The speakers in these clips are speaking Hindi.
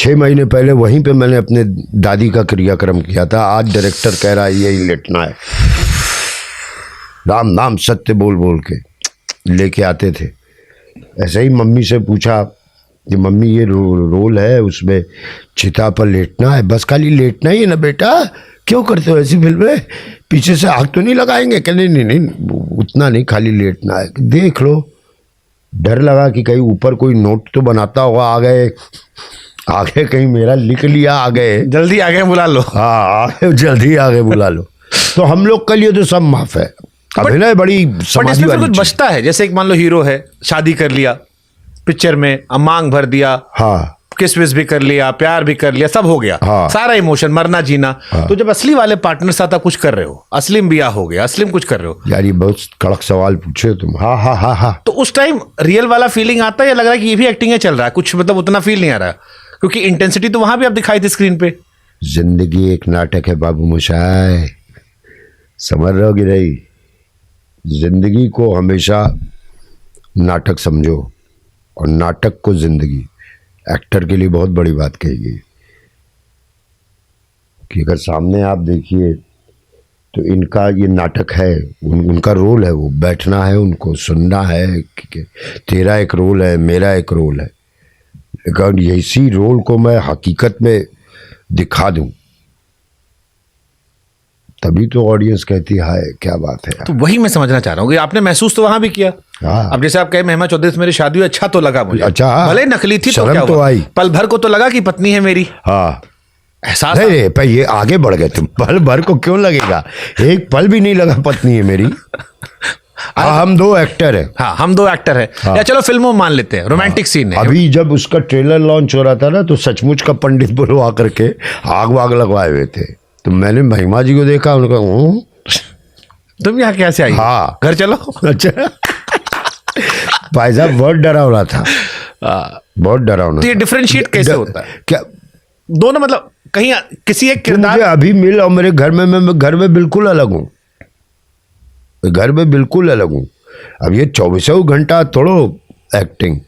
6 महीने पहले वहीं पे मैंने अपने दादी का क्रियाक्रम किया था। आज डायरेक्टर कह रहा है यही लेटना है। राम नाम सत्य बोल बोल के लेके आते थे। ऐसे ही मम्मी से पूछा कि मम्मी ये रोल है, उसमें चिता पर लेटना है, बस खाली लेटना ही है ना बेटा, क्यों करते हो ऐसी फिल्में, पीछे से आग तो नहीं लगाएंगे? कहने नहीं, उतना नहीं, खाली लेटना है। देख लो, डर लगा कि कहीं ऊपर कोई नोट तो बनाता होगा, आगे कहीं मेरा लिख लिया, आ गए जल्दी आगे बुला लो। हाँ, जल्दी आगे बुला लो। तो हम लोग के लिए तो सब माफ है। अभिनय बड़ी समाधि वाली कुछ बचता है, जैसे एक मान लो हीरो है, शादी कर लिया पिक्चर में, मांग भर दिया, हाँ, किस विस भी कर लिया, प्यार भी कर लिया, सब हो गया, हाँ, सारा इमोशन, मरना जीना। हाँ, तो जब असली वाले पार्टनर साथ कुछ कर रहे हो, असली में ब्याह हो गया, असली में कुछ कर रहे हो। यार ये बहुत कड़क सवाल पूछे तुम। हाँ हाँ हाँ हाँ। तो उस टाइम रियल वाला फीलिंग आता है या लग रहा है कि ये भी एक्टिंग है, चल रहा है कुछ, मतलब उतना फील नहीं आ रहा, क्योंकि इंटेंसिटी तो वहां भी आप दिखाई थी स्क्रीन पे। जिंदगी एक नाटक है बाबू मोशाय, समझ रहे हो कि नहीं? जिंदगी को हमेशा नाटक समझो, और नाटक को जिंदगी। एक्टर के लिए बहुत बड़ी बात कही गई कि अगर सामने आप देखिए तो इनका ये नाटक है, उनका रोल है, वो बैठना है, उनको सुनना है कि तेरा एक रोल है, मेरा एक रोल है। लेकिन इसी रोल को मैं हकीकत में दिखा दूं, तभी तो ऑडियंस कहती है हाय क्या बात है। तो वही मैं समझना चाह रहा हूँ कि आपने महसूस तो वहां भी किया। हाँ। अब जैसे आप कहे महिमा चौधरी से मेरी शादी हुई, अच्छा तो लगा मुझे, अच्छा, हाँ। भले नकली थी तो क्या तो हुआ? आई, पल भर को तो लगा कि पत्नी है मेरी। हाँ, एहसास नहीं पर ये आगे बढ़ गए तुम। पल भर को क्यों लगेगा, एक पल भी नहीं लगा पत्नी है मेरी। हाँ, हम दो एक्टर हैं। हाँ, हम दो एक्टर हैं। हाँ। या चलो फिल्मों मान लेते हैं, रोमांटिक सीन है। अभी जब उसका ट्रेलर लॉन्च हो रहा था ना, तो सचमुच का पंडित बुलवा करके आग वाग लगवाए हुए थे। तो मैंने महिमा जी को देखा, उनका तुम यहाँ कैसे आई? हाँ, घर चलो। अच्छा भाई साहब बहुत डरावना था, बहुत डरावना। तो ये डिफरेंशिएट कैसे होता है क्या दोनों, मतलब कहीं किसी एक किरदार मुझे अभी मिल और मेरे घर में, मैं घर में बिल्कुल अलग हूँ, घर में बिल्कुल अलग हूँ। अब ये 24 घंटा थोड़ो एक्टिंग।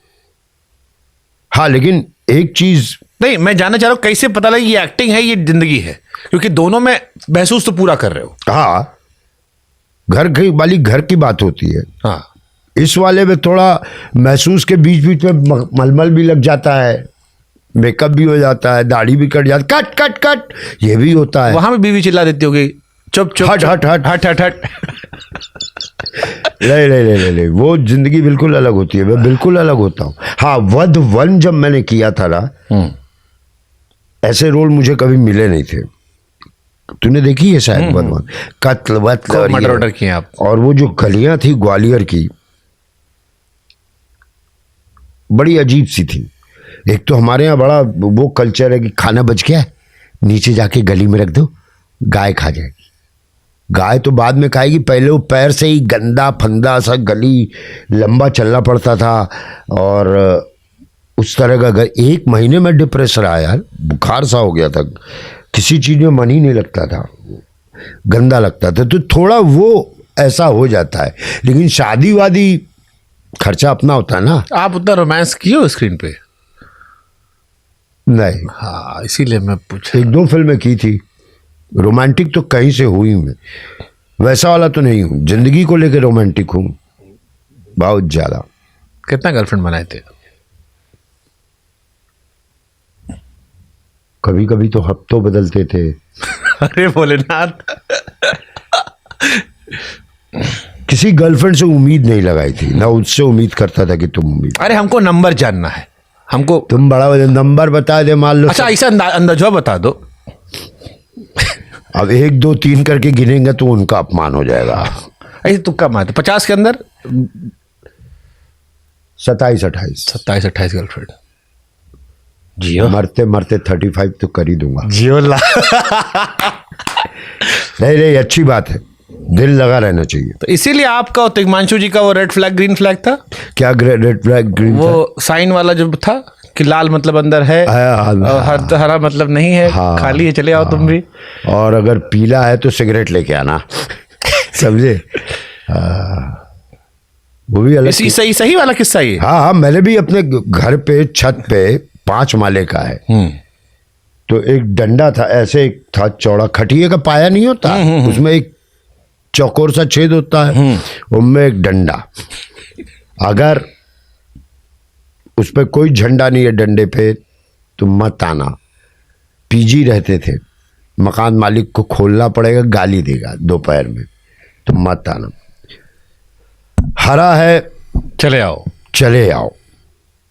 हाँ, लेकिन एक चीज नहीं, मैं जानना चाह रहा हूँ कैसे पता लगे ये एक्टिंग है, ये जिंदगी है, क्योंकि दोनों में महसूस तो पूरा कर रहे हो। हाँ, घर की वाली घर की बात होती है। हाँ, इस वाले में थोड़ा महसूस के बीच बीच में मलमल भी लग जाता है, मेकअप भी हो जाता है, दाढ़ी भी कट जाती, कट कट कट, ये भी होता है। वहां में बीवी चिल्ला देती होगी, चुप चुप, हट हट हट हट हट हट। ले ले ले ले ले, वो जिंदगी बिल्कुल अलग होती है, मैं बिल्कुल अलग होता हूँ। हाँ, वध वन जब मैंने किया था ना, ऐसे रोल मुझे कभी मिले नहीं थे। तूने देखी है शायद वध वन, कत्ल वत्ल और मर्डर किए आप। और वो जो गलियां थी ग्वालियर की, बड़ी अजीब सी थी। एक तो हमारे यहाँ बड़ा वो कल्चर है कि खाना बच गया है, नीचे जाके गली में रख दो, गाय खा जाएगी। गाय तो बाद में खाएगी, पहले वो पैर से ही गंदा फंदा सा गली लंबा चलना पड़ता था, और उस तरह का 1 महीने में डिप्रेशन आया यार, बुखार सा हो गया था, किसी चीज़ में मन ही नहीं लगता था, गंदा लगता था। तो थोड़ा वो ऐसा हो जाता है। लेकिन शादी वादी खर्चा अपना होता है ना। आप उतना रोमांस किए हो स्क्रीन पे? नहीं। हाँ, इसीलिए मैं पूछा। 1-2 फिल्में की थी, रोमांटिक तो कहीं से हुई हूँ मैं, वैसा वाला तो नहीं हूँ। जिंदगी को लेकर रोमांटिक हूँ बहुत ज्यादा। कितना गर्लफ्रेंड बनाए थे? कभी कभी तो हफ्तों बदलते थे। अरे भोलेनाथ। किसी गर्लफ्रेंड से उम्मीद नहीं लगाई थी, ना उससे उम्मीद करता था कि तुम उम्मीद। अरे हमको नंबर जानना है, हमको तुम बड़ा नंबर बता दे, मान लो। अच्छा, ऐसा अंदाजा बता दो। अब 1 2 3 करके गिनेंगे तो उनका अपमान हो जाएगा। ऐसे तुक्का मारते 50 के अंदर 27 28 27-28 गर्लफ्रेंड। जियो मरते मरते 35 तो कर ही दूंगा। जियो ला। नहीं नहीं, अच्छी बात है, दिल लगा रहना चाहिए। तो इसीलिए आपका और तिग्मांशु जी का वो रेड फ्लैग ग्रीन फ्लैग था। क्या रेड फ्लैग ग्रीन? वो साइन वाला जो था कि लाल मतलब अंदर है, और हरा मतलब नहीं है, खाली है, चले आओ तुम भी। और अगर पीला है तो सिगरेट लेके आना। समझे? वो भी अलग। सही वाला किस्सा ये। हाँ हाँ, मैंने भी अपने घर पे छत पे 5 माले का है। तो एक डंडा था, ऐसे एक था चौड़ा, खटिए का पाया नहीं होता, उसमें एक चौकोर सा छेद होता है, उनमें एक डंडा। अगर उस पर कोई झंडा नहीं है डंडे पे तो मत आना। पीजी रहते थे, मकान मालिक को खोलना पड़ेगा, गाली देगा दोपहर में, तो मत आना। हरा है चले आओ, चले आओ,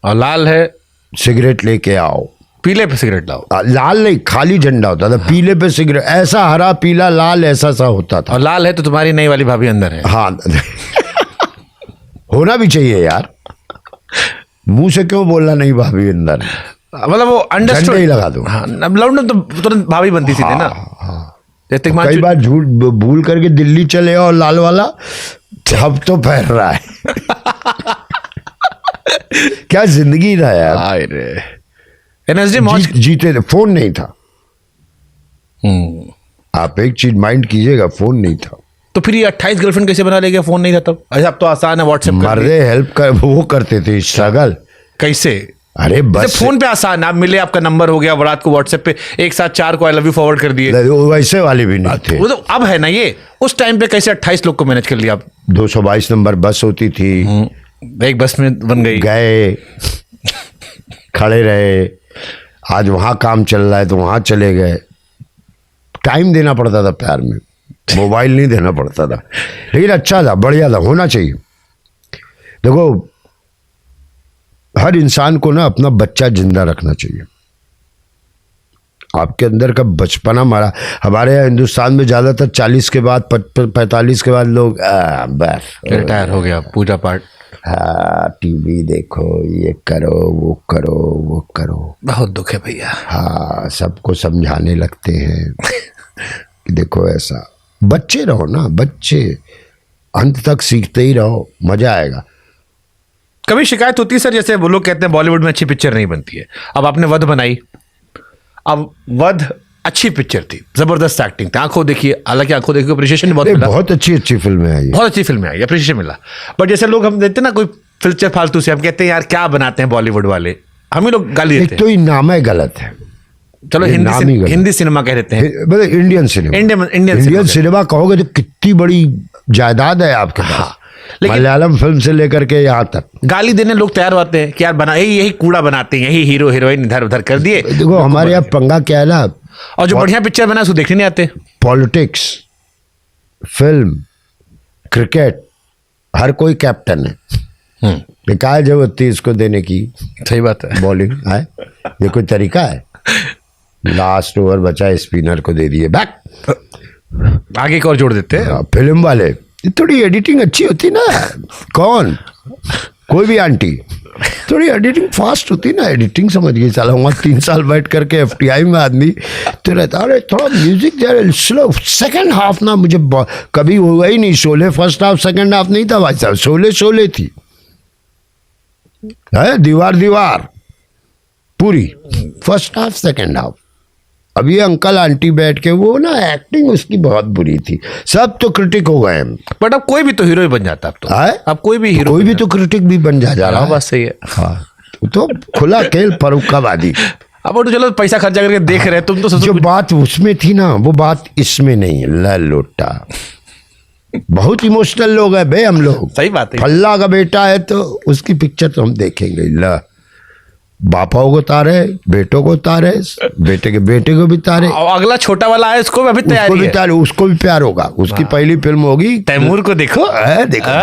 और लाल है सिगरेट लेके आओ। पीले पे सिगरेट लाओ। लाल नहीं, खाली झंडा होता था, पीले पे सिगरेट, ऐसा हरा पीला लाल ऐसा सा होता था। और लाल है तो तुम्हारी नई वाली भाभी अंदर है। हाँ होना भी चाहिए यार, मुंह से क्यों बोलना नहीं भाभी अंदर है? मतलब वो अंडरस्टूड झंडे ही लगा दो। हाँ, अब लौंडे तो तुरंत भाभी बनती थी ना। जैसे कई बार झूठ भूल करके दिल्ली चले और लाल वाला अब तो फैल रहा है। क्या जिंदगी था यार। एनएसडी मौज जीते थे, फोन नहीं था। आप एक चीज माइंड कीजिएगा, फोन नहीं था। तो फिर ये 28 गर्लफ्रेंड कैसे बना लेगा? फोन नहीं था तब। अच्छा अब तो आसान है, व्हाट्सएप मर्दे हेल्प कर वो करते थे, स्ट्रगल कैसे? अरे बस फोन पे आसान है, आप मिले, आपका नंबर हो गया, रात को व्हाट्सएप पे एक साथ 4 को आई लव यू फॉरवर्ड कर दिए। वैसे वाले भी नहीं थे। वो तो अब है ना ये। उस टाइम पे कैसे 28 लोग को मैनेज कर लिया आप? 222 नंबर बस होती थी, एक बस में बन गई, गए खड़े रहे। आज वहां काम चल रहा है तो वहां चले गए। टाइम देना पड़ता था प्यार में, मोबाइल नहीं देना पड़ता था, लेकिन अच्छा था, बढ़िया था, होना चाहिए। देखो हर इंसान को ना अपना बच्चा जिंदा रखना चाहिए। आपके अंदर का बचपना मारा। हमारे यहाँ हिंदुस्तान में ज़्यादातर 40 के बाद 45 के बाद लोग बस रिटायर हो गया, पूजा पाठ, हाँ टीवी देखो, ये करो वो करो वो करो। बहुत दुख है भैया। हाँ सबको समझाने लगते हैं कि देखो ऐसा। बच्चे रहो ना, बच्चे अंत तक सीखते ही रहो, मजा आएगा। कभी शिकायत होती है सर, जैसे वो लोग कहते हैं बॉलीवुड में अच्छी पिक्चर नहीं बनती है। अब आपने वध बनाई, अब वध अच्छी पिक्चर थी, जबरदस्त एक्टिंग थी, आंखों देखिए, हालांकि आंखों देखिए अप्रिशिएशन बहुत मिला, बहुत अच्छी अच्छी फिल्में आई, बहुत अच्छी फिल्में आई, अप्रिशिएशन मिला। बट जैसे लोग हम देते ना कोई पिक्चर फालतू से, हम कहते हैं यार क्या बनाते हैं बॉलीवुड वाले, हम ही लोग गाली देते हैं। तो ये नाम है गलत है, चलो हिंदी सिनेमा कह देते हैं, मतलब इंडियन सिनेमा। इंडियन सिनेमा कहोगे तो कितनी बड़ी जायदाद है आपके पास। मलयालम फिल्म से लेकर के यहाँ तक गाली देने लोग तैयार होते हैं कि यार बना यही कूड़ा बनाते हैं, यही हीरो हीरोइन इधर उधर कर दिए। देखो हमारे यहाँ पंगा क्या है ना, और जो बढ़िया पिक्चर बना उसको देखने नहीं आते। पॉलिटिक्स, फिल्म, क्रिकेट, हर कोई कैप्टन है। क्या जरूरत थी इसको देने की? सही बात है। बॉलिंग है, ये कोई तरीका है? लास्ट ओवर बचा, स्पिनर को दे दिए, बैक आगे एक और जोड़ देते हैं। फिल्म वाले थोड़ी एडिटिंग अच्छी होती ना, कौन कोई भी आंटी थोड़ी एडिटिंग फास्ट होती ना, एडिटिंग समझ गई साला। वहाँ 3 साल बैठ करके FTI में आदमी तो रहता, अरे थोड़ा म्यूजिक जरा स्लो, सेकंड हाफ ना मुझे कभी हुआ ही नहीं। Sholay first half second half नहीं था भाई साहब, शोले थी, है दीवार पूरी, फर्स्ट हाफ सेकंड हाफ। अब ये अंकल आंटी बैठ के वो ना एक्टिंग उसकी बहुत बुरी थी, सब तो क्रिटिक हो गए। बट अब कोई भी तो हीरो ही बन जाता, अब कोई भी हीरो, कोई भी तो क्रिटिक भी बन जा रहा है। बात सही है। हाँ तो खुला खेल फरुखाबादी। अब तो चलो पैसा खर्चा करके देख रहे हैं तुम, तो जो बात उसमें थी ना वो बात इसमें नहीं है। लोटा बहुत इमोशनल लोग है बे हम लोग। सही बात है। फल्ला का बेटा है तो उसकी पिक्चर तो हम देखेंगे। ला बापाओं को तारे, बेटों को तारे, बेटे के बेटे को भी तारे, अगला छोटा वाला है उसको भी अभी तैयारी है, तारे, उसको भी प्यार होगा। उसकी पहली फिल्म होगी तैमूर को देखो, देखो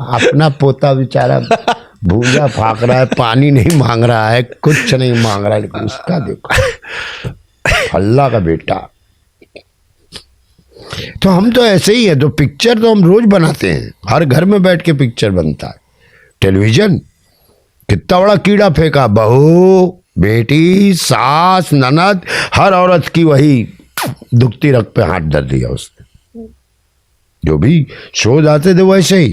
अपना पोता बेचारा भूजा फाक रहा है, पानी नहीं मांग रहा है, कुछ नहीं मांग रहा है, लेकिन उसका देखो अल्लाह का बेटा। तो हम तो ऐसे ही है। तो पिक्चर तो हम रोज बनाते हैं, हर घर में बैठ के पिक्चर बनता है। टेलीविजन कितना बड़ा कीड़ा फेंका, बहू, बेटी, सास, ननद, हर औरत की वही दुखती रग पे हाथ धर दिया उसने। जो भी शोज आते थे वैसे ही।